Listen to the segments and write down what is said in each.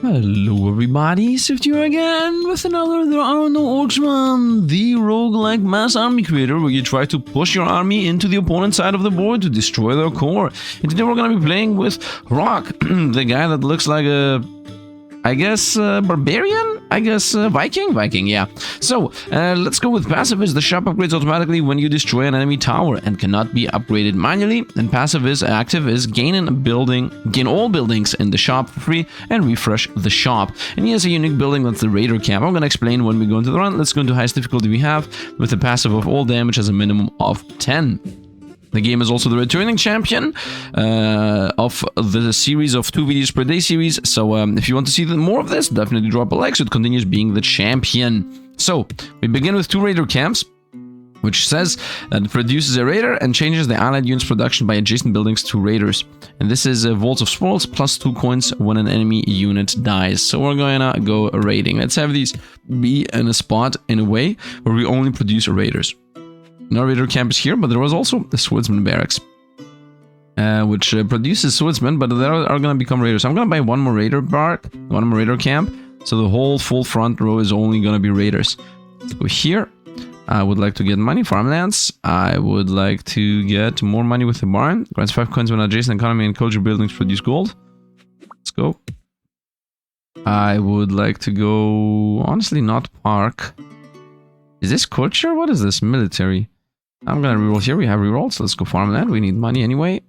Hello everybody, Sifd here again with another There Are No Orcs run, the roguelike mass army creator where you try to push your army into the opponent's side of the board to destroy their core. And today we're going to be playing with Ravach, the guy that looks like a, I guess, barbarian? I guess Viking? Viking, yeah. So, let's go with passive is the shop upgrades automatically when you destroy an enemy tower and cannot be upgraded manually. And passive is active is gain all buildings in the shop for free and refresh the shop. And he has a unique building that's the Raider Camp. I'm going to explain when we go into the run. Let's go into highest difficulty we have with the passive of all damage as a minimum of 10. The game is also the returning champion of the series of 2 videos per day series. So if you want to see more of this, definitely drop a like so it continues being the champion. So we begin with 2 Raider camps, which says that it produces a Raider and changes the allied unit's production by adjacent buildings to Raiders. And this is Vaults of Spoils plus 2 coins when an enemy unit dies. So we're going to go raiding. Let's have these be in a spot in a way where we only produce Raiders. No Raider camp is here, but there was also a Swordsman barracks, which produces Swordsmen, but they are going to become Raiders. So I'm going to buy one more Raider camp, so the whole full front row is only going to be Raiders. Let's go here. I would like to get money, farmlands. I would like to get more money with the barn. Grants 5 coins when adjacent economy and culture buildings produce gold. Let's go. I would like to go, honestly, not park. Is this culture? What is this? Military. I'm gonna reroll here. We have rerolls. Let's go farmland. We need money anyway.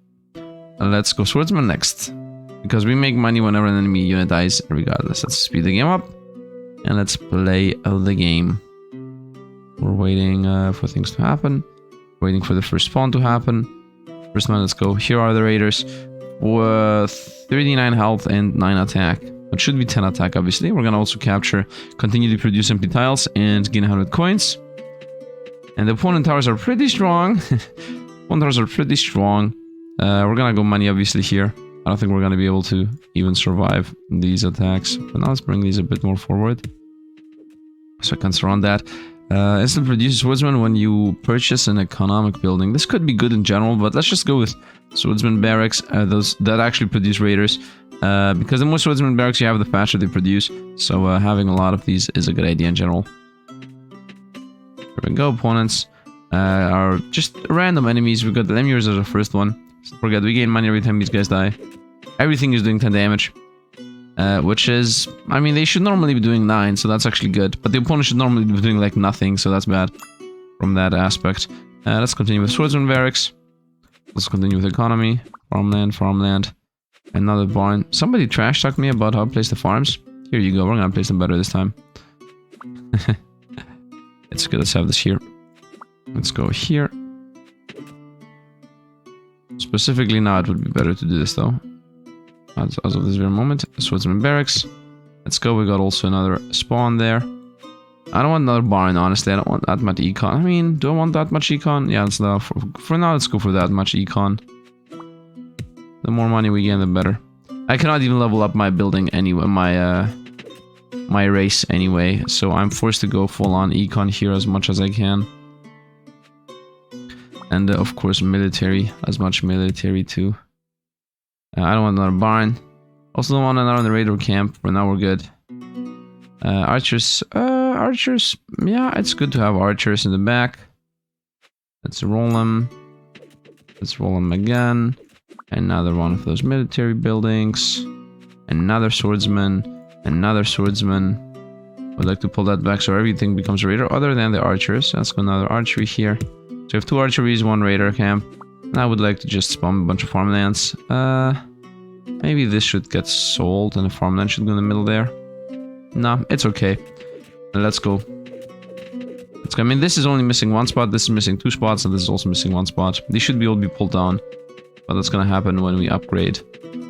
Let's go swordsman next. Because we make money whenever an enemy unit dies, regardless. Let's speed the game up. And let's play the game. We're waiting for things to happen. Waiting for the first spawn to happen. First man, let's go. Here are the raiders. With 39 health and 9 attack. It should be 10 attack, obviously. We're gonna also capture, continue to produce empty tiles, and gain 100 coins. And the opponent towers are pretty strong. Opponent towers are pretty strong. We're gonna go money, obviously, here. I don't think we're gonna be able to even survive these attacks. But now let's bring these a bit more forward. So I can surround that. Instant produces swordsman when you purchase an economic building. This could be good in general, but let's just go with swordsman barracks. Those that actually produce raiders. Because the more swordsman barracks you have, the faster they produce. So having a lot of these is a good idea in general. There we go. Opponents are just random enemies. We got the Lemures as our first one. Don't forget, we gain money every time these guys die. Everything is doing 10 damage. Which is, I mean, they should normally be doing 9, so that's actually good. But the opponent should normally be doing like nothing, so that's bad from that aspect. Let's continue with swordsman barracks. Let's continue with economy. Farmland. Another barn. Somebody trash talked me about how to place the farms. Here you go. We're gonna place them better this time. It's good. Let's have this here. Let's go here. Specifically now, it would be better to do this though. As of this very moment. Swordsman barracks. Let's go. We got also another spawn there. I don't want another barn, honestly. I don't want that much econ. I mean, do I want that much econ? Yeah, let's for now, let's go for that much econ. The more money we gain, the better. I cannot even level up my building anyway, my race anyway, so I'm forced to go full on econ here as much as I can. And of course military, as much military too. I don't want another barn. Also don't want another Raider camp. For now we're good. Archers, yeah, it's good to have archers in the back. Let's roll them. Let's roll them again. Another one of those military buildings. Another swordsman. Another swordsman. I'd like to pull that back so everything becomes a raider other than the archers. Let's go another archery here. So we have 2 archeries, 1 raider camp. And I would like to just spawn a bunch of farmlands. Maybe this should get sold and the farmland should go in the middle there. No, it's okay. Let's go. Let's go. I mean, this is only missing 1 spot. This is missing 2 spots, and this is also missing 1 spot. These should be all be pulled down. But that's gonna happen when we upgrade.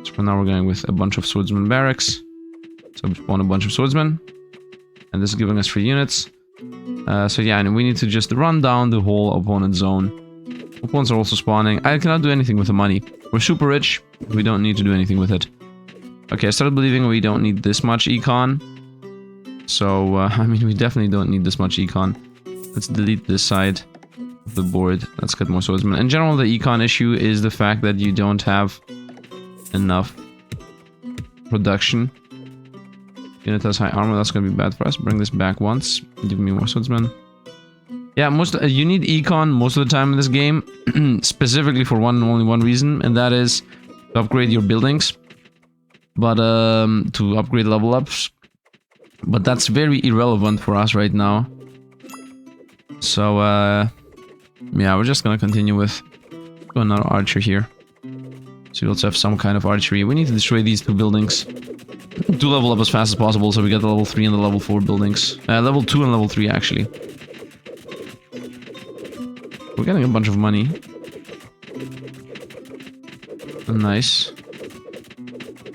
So for now we're going with a bunch of swordsman barracks. So we spawn a bunch of swordsmen. And this is giving us 3 units. So yeah, and we need to just run down the whole opponent zone. Opponents are also spawning. I cannot do anything with the money. We're super rich. We don't need to do anything with it. Okay, I started believing we don't need this much econ. So, I mean, we definitely don't need this much econ. Let's delete this side of the board. Let's get more swordsmen. In general, the econ issue is the fact that you don't have enough production Unit has high armor, that's gonna be bad for us. Bring this back once. Give me more swordsmen. Yeah, you need econ most of the time in this game, specifically for only one reason, and that is to upgrade your buildings. But to upgrade level ups. But that's very irrelevant for us right now. So yeah, we're just gonna continue with another archer here. So we also have some kind of archery. We need to destroy these 2 buildings. To level up as fast as possible, so we get the level 3 and the level 4 buildings. Level 2 and level 3 actually. We're getting a bunch of money. Nice.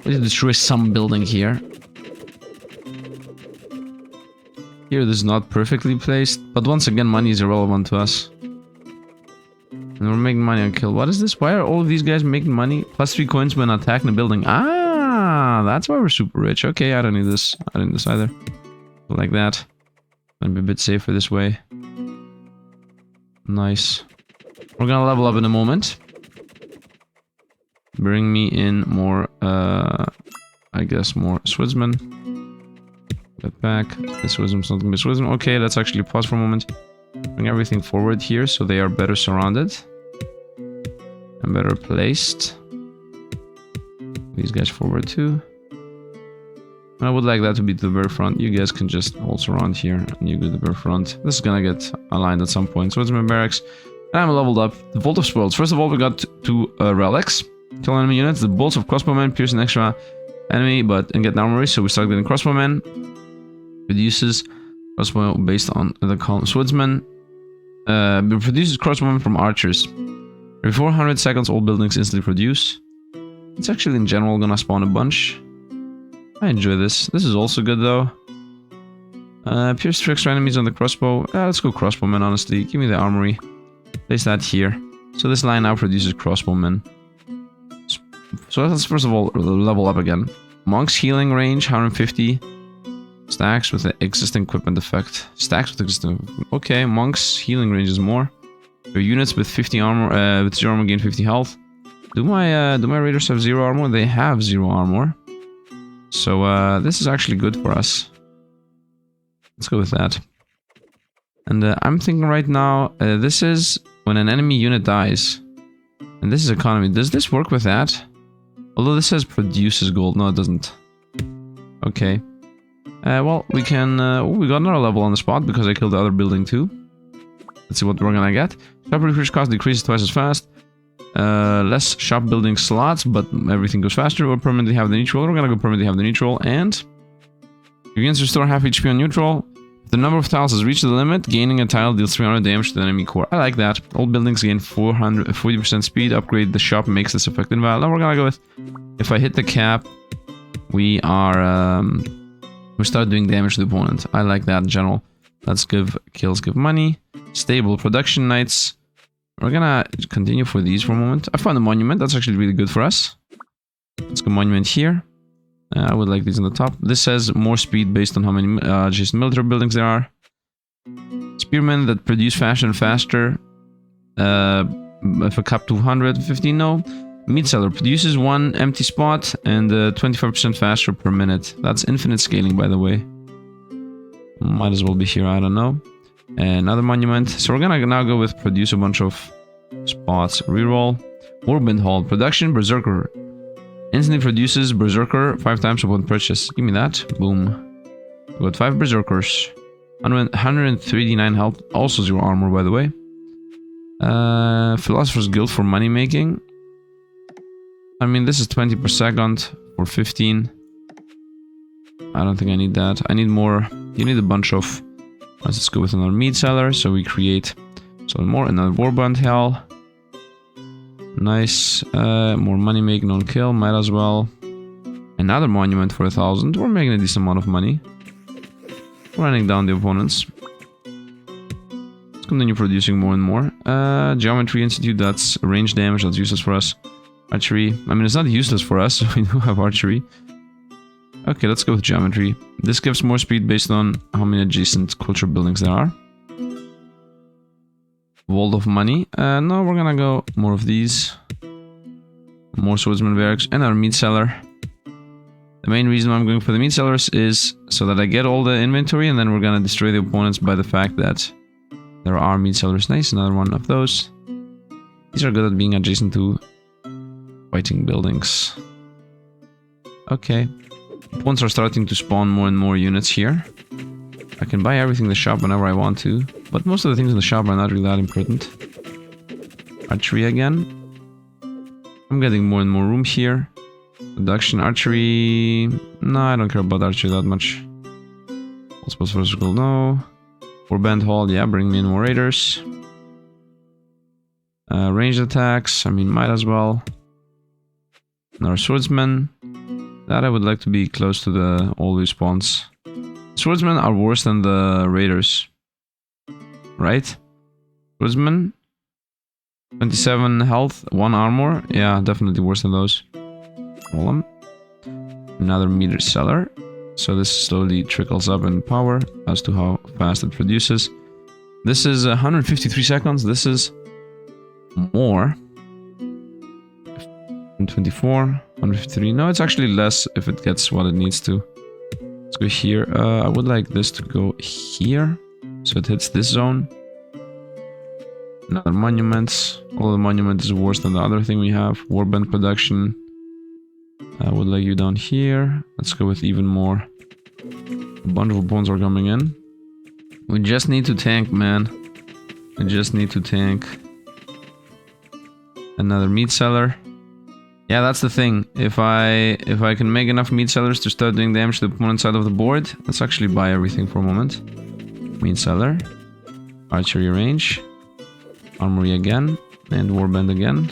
We need to destroy some building here. Here this is not perfectly placed, but once again money is irrelevant to us. And we're making money on kill. What is this? Why are all of these guys making money? Plus 3 coins when attacking the building. Ah, that's why we're super rich. Okay, I don't need this. I don't need this either. Like that. Gonna be a bit safer this way. Nice. We're gonna level up in a moment. Bring me in more, I guess more swordsmen. Get back. This swordsman's not gonna be swordsman. Okay, let's actually pause for a moment. Bring everything forward here so they are better surrounded. And better placed. These guys forward too. I would like that to be to the very front. You guys can just hold surround here and you go to the very front. This is gonna get aligned at some point. Swordsman barracks. And I'm leveled up. The Vault of Spoils. First of all, we got 2 relics. Kill enemy units. The bolts of crossbowmen pierce an extra enemy and get an armory. So we start getting crossbowmen. Reduces crossbow based on the column. Swordsman. Produces crossbowmen from archers. Every 400 seconds, all buildings instantly produce. It's actually in general gonna spawn a bunch. I enjoy this. This is also good though. Pierce 2 extra enemies on the crossbow. Let's go crossbowmen, honestly. Give me the armory. Place that here. So this line now produces crossbowmen. So let's first of all level up again. Monk's healing range, 150. Stacks with the existing equipment effect. Stacks with existing... Okay, Monk's healing range is more. Your units with 50 armor, with 0 armor gain 50 health. Do my raiders have 0 armor? They have 0 armor. So this is actually good for us. Let's go with that. And I'm thinking right now, this is when an enemy unit dies. And this is economy. Does this work with that? Although this says produces gold. No, it doesn't. Okay. Well, we can... we got another level on the spot because I killed the other building too. Let's see what we're gonna get. Shop refresh cost decreases twice as fast. Less shop building slots, but everything goes faster. Or permanently have the neutral. We're gonna go permanently have the neutral. And... Units restore half HP on neutral. If the number of tiles has reached the limit, gaining a tile deals 300 damage to the enemy core. I like that. Old buildings gain 40% speed. Upgrade the shop makes this effect invalid. Now we're gonna go with... If I hit the cap, we are... we start doing damage to the opponent. I like that in general. Let's give kills, give money. Stable production knights. We're gonna continue for these for a moment. I found a monument. That's actually really good for us. Let's go monument here. I would like these on the top. This says more speed based on how many adjacent military buildings there are. Spearmen that produce faster and faster. If a cap 250, no. Meat seller produces 1 empty spot and 25% faster per minute. That's infinite scaling, by the way. Might as well be here, I don't know. Another monument. So we're gonna now go with produce a bunch of spots. Reroll. Warband Hall. Production. Berserker. Instantly produces Berserker 5 times upon purchase. Give me that. Boom. We got 5 Berserkers. 139 health. Also 0 armor, by the way. Philosopher's Guild for money making. I mean, this is 20 per second for 15. I don't think I need that. I need more. You need a bunch of... Let's go with another meat seller. So we create some more. Another Warband Hell. Nice. More money making on kill. Might as well. Another monument for 1,000. We're making a decent amount of money. Running down the opponents. Let's continue producing more and more. Geometry Institute. That's range damage. That's useless for us. Archery. I mean, it's not useless for us. We do have archery. Okay, let's go with geometry. This gives more speed based on how many adjacent culture buildings there are. Vault of money. No, we're gonna go more of these. More swordsman barracks and our meat seller. The main reason why I'm going for the meat sellers is so that I get all the inventory, and then we're gonna destroy the opponents by the fact that there are meat sellers. Nice, another one of those. These are good at being adjacent to fighting buildings. Okay. Opponents are starting to spawn more and more units here. I can buy everything in the shop whenever I want to, but most of the things in the shop are not really that important. Archery again. I'm getting more and more room here. Production, archery... No, I don't care about archery that much. Suppose vertical, no. Warband hall, yeah, bring me in more raiders. Ranged attacks, I mean, might as well. Another swordsman. That I would like to be close to the always spawns. Swordsmen are worse than the raiders. Right? Swordsmen? 27 health, 1 armor. Yeah, definitely worse than those. Roll them. Another meter seller. So this slowly trickles up in power as to how fast it produces. This is 153 seconds. This is more. 124, 153. No, it's actually less if it gets what it needs to. Let's go here. I would like this to go here. So it hits this zone. Another monument. All the monument is worse than the other thing we have. Warband production. I would like you down here. Let's go with even more. A bunch of opponents are coming in. We just need to tank, man. We just need to tank. Another meat seller. Yeah, that's the thing. If I can make enough meat sellers to start doing damage to the opponent side of the board, let's actually buy everything for a moment. Meat seller. Archery range. Armory again. And warband again.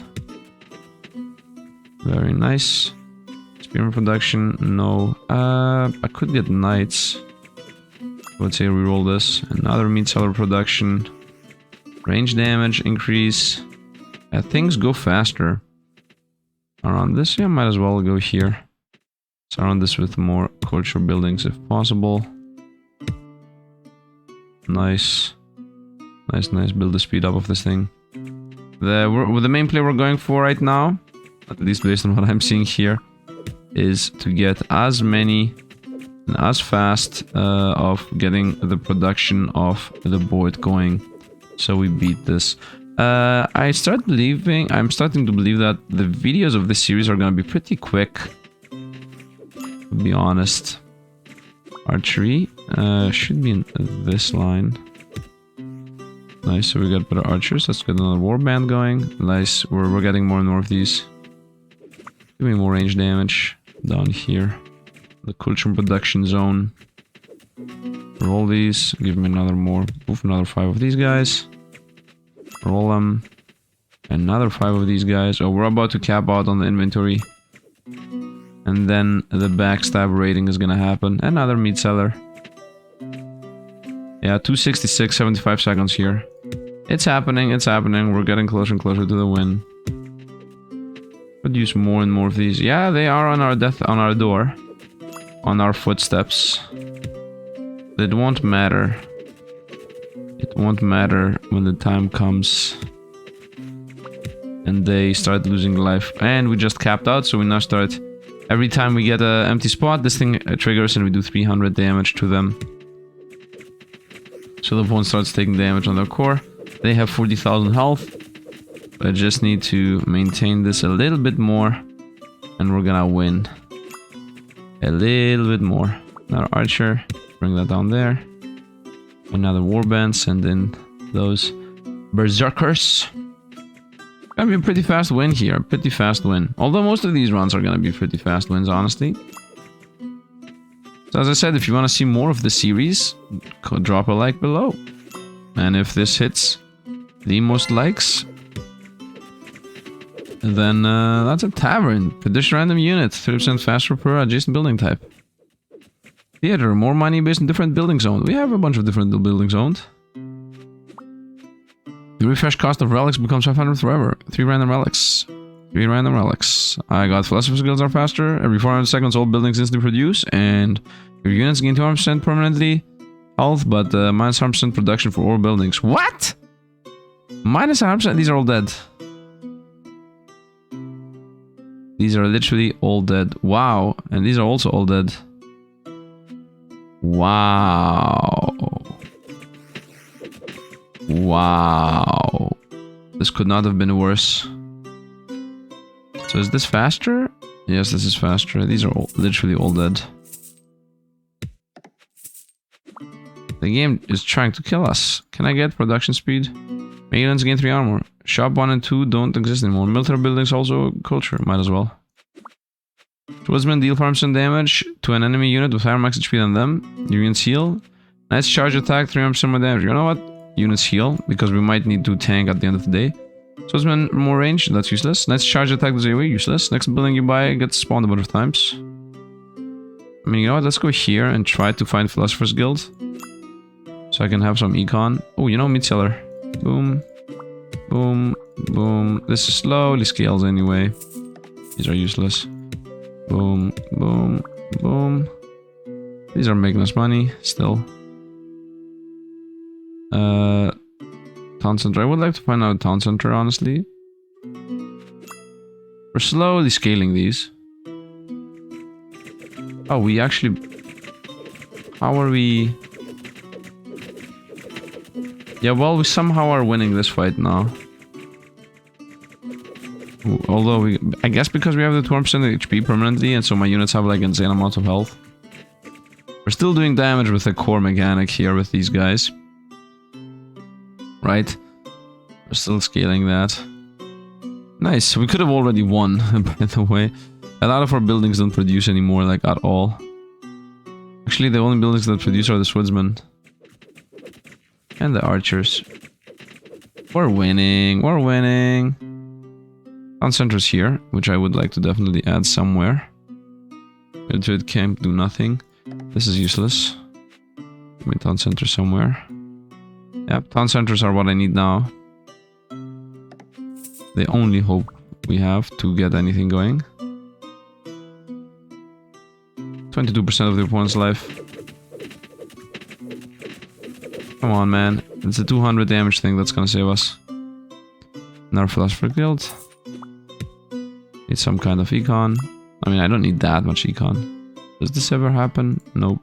Very nice. Spearman production, no. I could get knights. I would say reroll this. Another meat seller production. Range damage increase. Things go faster. Around this, yeah, might as well go here. Surround this with more culture buildings if possible. Nice. Nice, nice. Build the speed up of this thing. The main play we're going for right now, at least based on what I'm seeing here, is to get as many and as fast of getting the production of the board going, so we beat this. I'm starting to believe that the videos of this series are going to be pretty quick, to be honest. Archery should be in this line. Nice, so we got better archers. Let's get another warband going. Nice, we're getting more and more of these. Give me more range damage down here. The culture production zone. Roll these. Give me another more. Oof, another 5 of these guys. Roll them. Another 5 of these guys. Oh, we're about to cap out on the inventory. And then the backstab rating is gonna happen. Another meat seller. Yeah, 266, 75 seconds here. It's happening, it's happening. We're getting closer and closer to the win. Could use more and more of these. Yeah, they are on our on our door. On our footsteps. It won't matter. It won't matter when the time comes. And they start losing life. And we just capped out, so we now start... Every time we get an empty spot, this thing triggers and we do 300 damage to them. So the opponent starts taking damage on their core. They have 40,000 health. I just need to maintain this a little bit more. And we're gonna win. A little bit more. Another archer. Bring that down there. Another warband. Send in those berserkers. Gonna be a pretty fast win here. Pretty fast win. Although most of these runs are gonna be pretty fast wins, honestly. So as I said, if you want to see more of the series, drop a like below. And if this hits the most likes, then that's a tavern. Produce random unit, 30% faster per adjacent building type. Theater, more money based on different building zones. We have a bunch of different building zones. The refresh cost of relics becomes 500 forever. 3 random relics. 3 random relics. I got philosopher skills are faster. Every 400 seconds all buildings instantly produce. And your units gain 200% permanently health, but minus 100% production for all buildings. What? Minus 100%? These are all dead. These are literally all dead. Wow. And these are also all dead. Wow. Wow. This could not have been worse. So is this faster? Yes, this is faster. These are all, literally all dead. The game is trying to kill us. Can I get production speed? Maintenance gain 3 armor. Shop 1 and 2 don't exist anymore. Military buildings also culture. Might as well. Swordsman deal farms and damage to an enemy unit with higher max HP than them. Units heal. Nice charge attack, 300% more damage. You know what? Units heal, because we might need to tank at the end of the day. Swordsman more range, that's useless. Nice charge attack to Xieroeh, useless. Next building you buy gets spawned a bunch of times. I mean, you know what? Let's go here and try to find Philosopher's Guild. So I can have some econ. Oh, you know, meat seller. Boom. Boom. Boom. This is slowly scales anyway. These are useless. Boom. Boom. Boom. These are making us money, still. Town center. I would like to find out town center, honestly. We're slowly scaling these. Oh, we actually... How are we... Yeah, well, we somehow are winning this fight now. Although we... I guess because we have the 2% HP permanently, and so my units have like insane amount of health. We're still doing damage with the core mechanic here with these guys. Right? We're still scaling that. Nice. We could have already won, by the way. A lot of our buildings don't produce anymore, like, at all. Actually, the only buildings that produce are the swordsmen. And the archers. We're winning. We're winning. Town center's here, which I would like to definitely add somewhere. Military camp do nothing. This is useless. Give me town center somewhere. Yep, town centers are what I need now. The only hope we have to get anything going. 22% of the opponent's life. Come on, man. It's a 200 damage thing that's gonna save us. Another Philosopher Guild. Need some kind of econ. I mean, I don't need that much econ. Does this ever happen? Nope.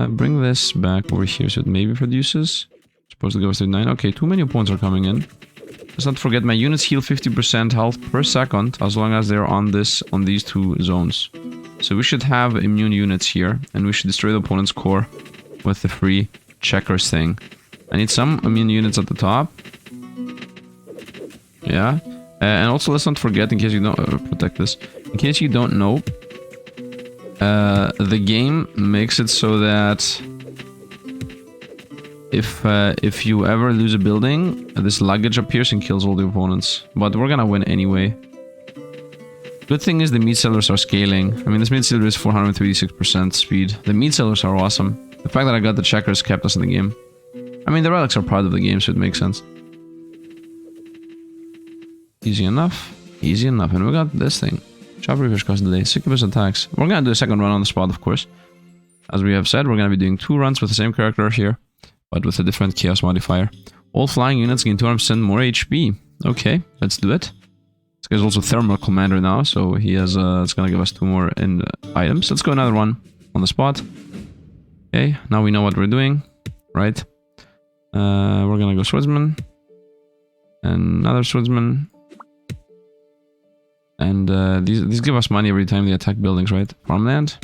Bring this back over here so it maybe produces. Supposed to go with 39. Okay, too many opponents are coming in. Let's not forget my units heal 50% health per second as long as they're on these two zones. So we should have immune units here, and we should destroy the opponent's core with the free checkers thing. I need some immune units at the top. Yeah. And also let's not forget, in case you don't protect this, in case you don't know, the game makes it so that if you ever lose a building, this luggage appears and kills all the opponents. But we're gonna win anyway. Good thing is the meat sellers are scaling. I mean, this meat seller is 436% speed. The meat sellers are awesome. The fact that I got the checkers kept us in the game. I mean, the relics are part of the game, so it makes sense. Easy enough. Easy enough. And we got this thing. Chop refresh cost delay. 60% attacks. We're gonna do a second run on the spot, of course. As we have said, we're gonna be doing 2 runs with the same character here, but with a different chaos modifier. All flying units gain 200% more HP. Okay, let's do it. This guy's also thermal commander now, so he has it's gonna give us 2 more items. Let's go another one on the spot. Okay, now we know what we're doing, right? We're gonna go swordsman. And another swordsman. And these give us money every time they attack buildings, right? Farmland?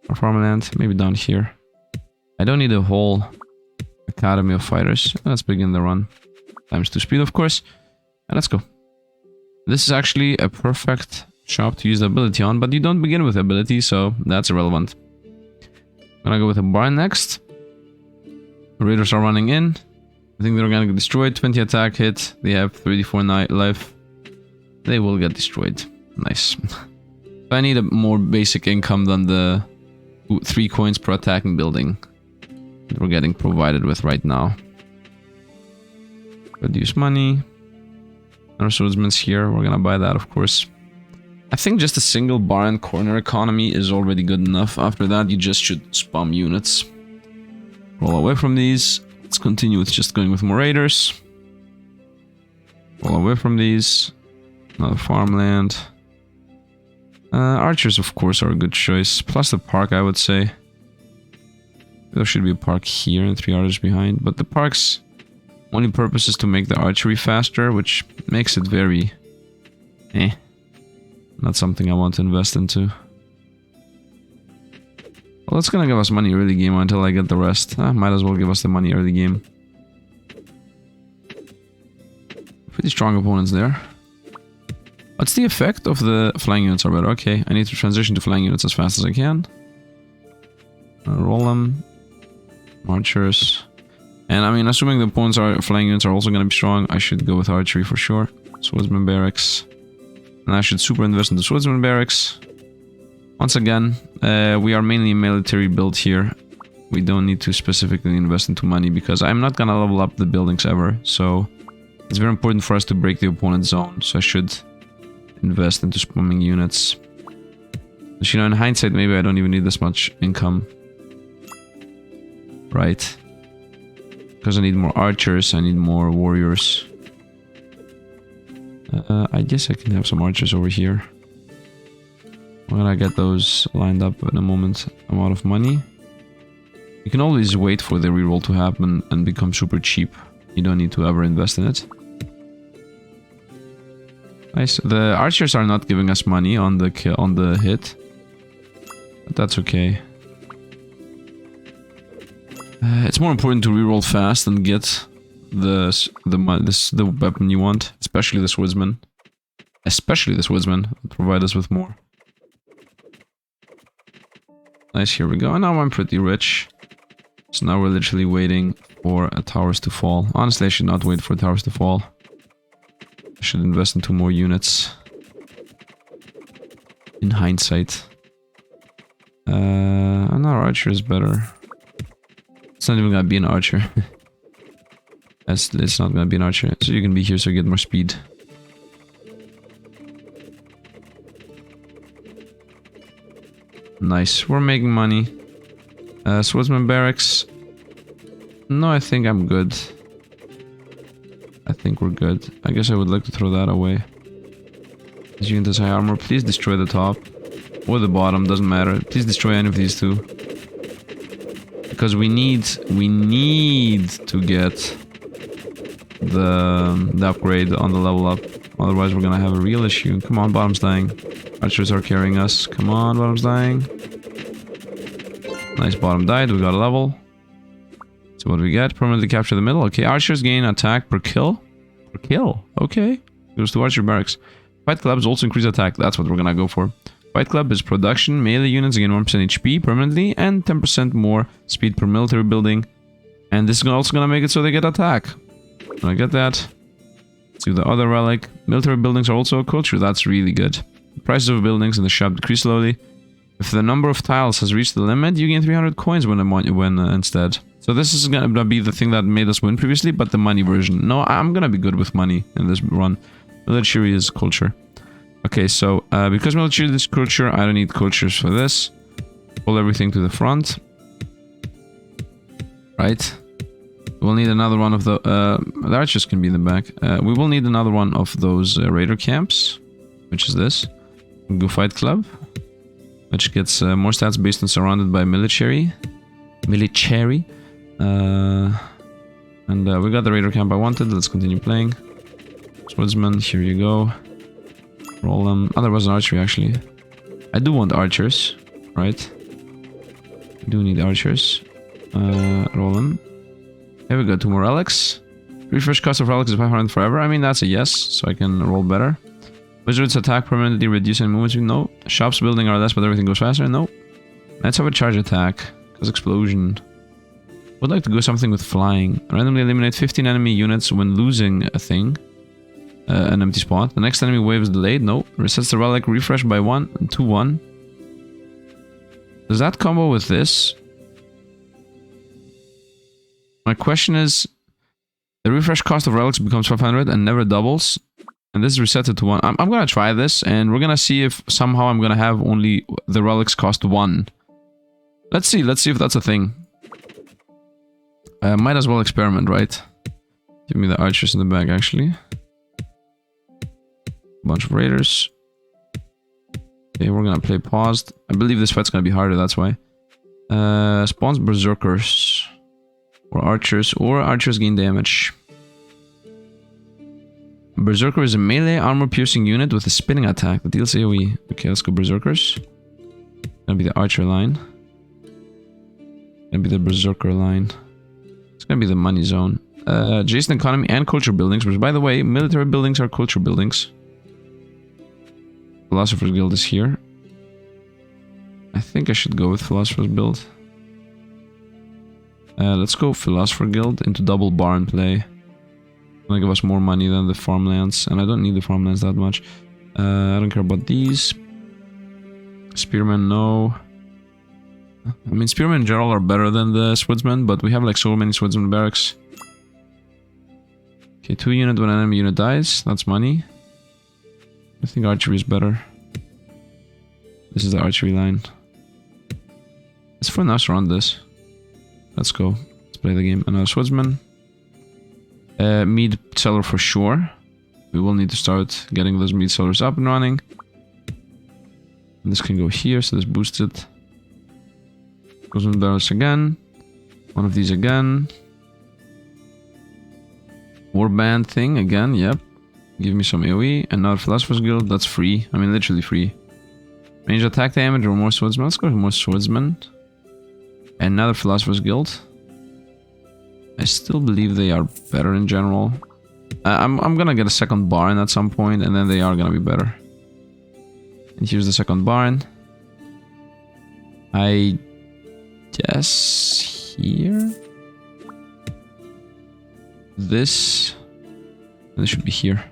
Or farmland? Maybe down here. I don't need a whole academy of fighters. Let's begin the run. Times 2 speed, of course. And let's go. This is actually a perfect shop to use the ability on, but you don't begin with the ability, so that's irrelevant. I'm gonna go with a barn next. Raiders are running in. I think they're gonna get destroyed. 20 attack hit. They have 34 life. They will get destroyed. Nice. I need a more basic income than the 3 coins per attacking building that we're getting provided with right now. Reduce money. Our swordsman's here. We're gonna buy that, of course. I think just a single bar and corner economy is already good enough. After that, you just should spam units. Roll away from these. Let's continue with just going with more raiders. Roll away from these. Another farmland. Archers, of course, are a good choice. Plus the park, I would say. There should be a park here and 3 archers behind. But the park's only purpose is to make the archery faster, which makes it very... not something I want to invest into. Well, that's gonna give us money early game until I get the rest. Might as well give us the money early game. Pretty strong opponents there. What's the effect of the flying units are better? Okay, I need to transition to flying units as fast as I can. Roll them. Archers. And I mean, assuming the opponents are flying units are also going to be strong, I should go with archery for sure. Swordsman barracks. And I should super invest into swordsman barracks. Once again, we are mainly a military build here. We don't need to specifically invest into money because I'm not going to level up the buildings ever. So it's very important for us to break the opponent's zone. So I should invest into spamming units. But, you know, in hindsight, maybe I don't even need this much income. Right. Because I need more archers, I need more warriors. I guess I can have some archers over here. I'm gonna get those lined up in a moment. I'm out of money. You can always wait for the reroll to happen and become super cheap. You don't need to ever invest in it. Nice. The archers are not giving us money on the hit. But that's okay. It's more important to reroll fast and get the weapon you want, especially the swordsman. Especially the swordsman will provide us with more. Nice, here we go. And now I'm pretty rich. So now we're literally waiting for towers to fall. Honestly, I should not wait for towers to fall. I should invest into more units. In hindsight. Another archer is better. It's not even gonna be an archer. It's not gonna be an archer. So you can be here so you get more speed. Nice, we're making money. Swordsman barracks. No, I think I'm good. I think we're good. I guess I would like to throw that away. This unit has high armor. Please destroy the top. Or the bottom, doesn't matter. Please destroy any of these two. Because we need to get the upgrade on the level up. Otherwise we're gonna have a real issue. Come on, bottom's dying. Archers are carrying us. Come on, bottom's dying. Nice, bottom died. We got a level. So what do we get? Permanently capture the middle. Okay, archers gain attack per kill. Per kill. Okay. Goes to archer barracks. Fight clubs also increase attack. That's what we're gonna go for. Fight club is production. Melee units gain 1% HP permanently and 10% more speed per military building. And this is also gonna make it so they get attack. I get that. Let's do the other relic. Military buildings are also a culture. That's really good. The prices of buildings in the shop decrease slowly. If the number of tiles has reached the limit, you gain 300 coins when instead. So this is gonna be the thing that made us win previously, but the money version. No, I'm gonna be good with money in this run. Military is culture. Okay, so because military is culture, I don't need cultures for this. Pull everything to the front. Right. We'll need another one of the archers can be in the back. We will need another one of those raider camps, which is this. Go fight club, which gets more stats based on surrounded by military. Military. And we got the raider camp I wanted. Let's continue playing. Swordsman, here you go. Roll them. Oh, there was an archery actually. I do want archers, right? I do need archers. Roll them. Here we go, 2 more relics. Refresh cost of relics is 500 forever. I mean, that's a yes, so I can roll better. Wizards attack permanently reduce any movement speed. No. Shops building are less, but everything goes faster. No. Let's have a charge attack. Because explosion. Would like to go something with flying. Randomly eliminate 15 enemy units when losing a thing. An empty spot. The next enemy wave is delayed. No. Resets the relic refresh by 1 to 1. Does that combo with this? My question is, the refresh cost of relics becomes 500 and never doubles. And this is reset to 1. I'm gonna try this and we're gonna see if somehow I'm gonna have only the relics cost 1. Let's see if that's a thing. Might as well experiment, right? Give me the archers in the back actually. Bunch of raiders. Okay, we're gonna play paused. I believe this fight's gonna be harder, that's why. Spawns berserkers. Or archers gain damage. Berserker is a melee armor-piercing unit with a spinning attack that deals AoE. Okay, let's go berserkers. Gonna be the archer line. Gonna be the berserker line. It's gonna be the money zone. Adjacent economy and culture buildings, which, by the way, military buildings are culture buildings. Philosopher's Guild is here. I think I should go with Philosopher's Guild. Let's go Philosopher Guild into double barn play. Gonna give us more money than the farmlands, and I don't need the farmlands that much. I don't care about these. Spearmen, no. I mean, spearmen in general are better than the swordsmen, but we have like so many swordsmen barracks. Okay, 2 units when an enemy unit dies. That's money. I think archery is better. This is the archery line. It's fun us to run this. Let's go. Let's play the game. Another swordsman. Mead cellar for sure. We will need to start getting those mead cellars up and running. And this can go here, so this boosts it. Goes on barrels again. One of these again. Warband thing again, yep. Give me some AoE. Another Philosopher's Guild, that's free. I mean, literally free. Range attack damage or more swordsmen. Let's go with more swordsmen. Another Philosopher's Guild. I still believe they are better in general. I'm gonna get a second barn at some point, and then they are gonna be better. And here's the second barn. I guess here. This should be here.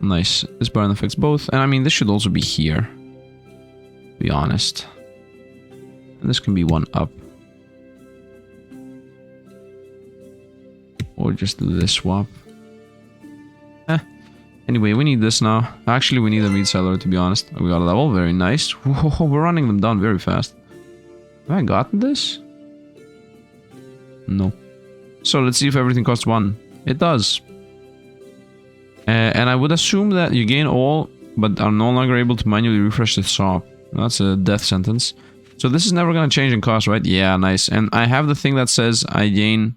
Nice. This barn affects both, and I mean this should also be here. To be honest. And this can be one up. Or just do this swap. Anyway, we need this now. Actually, we need a meat cellar, to be honest. We got a level. Very nice. Whoa, we're running them down very fast. Have I gotten this? No. So let's see if everything costs 1. It does. And I would assume that you gain all, but are no longer able to manually refresh the shop. That's a death sentence. So this is never going to change in cost, right? Yeah, nice. And I have the thing that says I gain...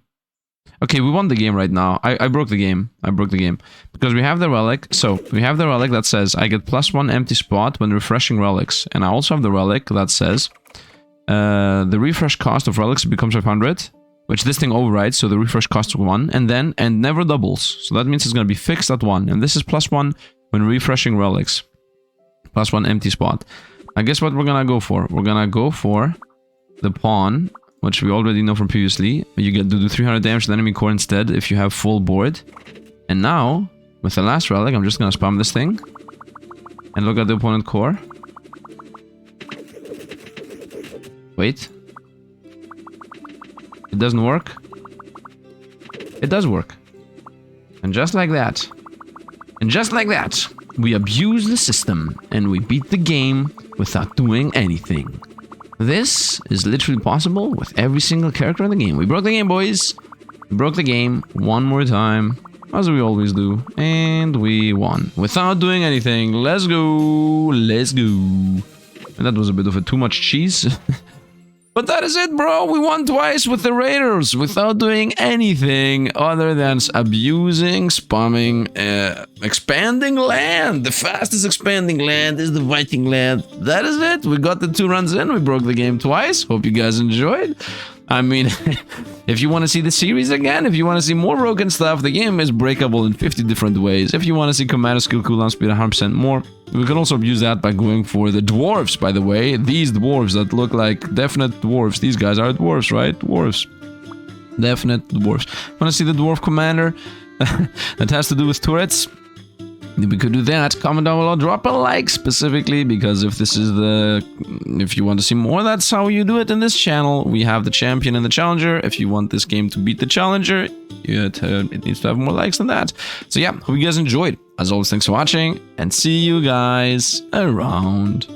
Okay, we won the game right now. I broke the game. I broke the game. Because we have the relic. So, we have the relic that says I get +1 empty spot when refreshing relics. And I also have the relic that says the refresh cost of relics becomes 500. Which this thing overrides, so the refresh costs 1. And never doubles. So that means it's going to be fixed at 1. And this is +1 when refreshing relics. +1 empty spot. I guess what we're going to go for? We're going to go for the pawn, which we already know from previously. You get to do 300 damage to the enemy core instead if you have full board. And now, with the last relic, I'm just gonna spam this thing. And look at the opponent core. Wait. It doesn't work. It does work. And just like that. And just like that, we abuse the system. And we beat the game without doing anything. This is literally possible with every single character in the game. We broke the game, boys. We broke the game one more time, as we always do. And we won. Without doing anything. Let's go. Let's go. And that was a bit of a too much cheese. But that is it, bro. We won twice with the Raiders without doing anything other than abusing, spamming, expanding land. The fastest expanding land is the Viking land. That is it. We got the 2 runs in. We broke the game twice. Hope you guys enjoyed. I mean, if you want to see the series again, if you want to see more broken stuff, the game is breakable in 50 different ways. If you want to see commander skill cooldown speed 100% more, we can also use that by going for the dwarves, by the way. These dwarves that look like definite dwarves. These guys are dwarves, right? Dwarves. Definite dwarves. Want to see the dwarf commander that has to do with turrets? We could do that. Comment down below, drop a like specifically, because if this is if you want to see more, that's how you do it in this channel. We have the champion and the challenger. If you want this game to beat the challenger, it needs to have more likes than that. So yeah, hope you guys enjoyed. As always, thanks for watching, and see you guys around.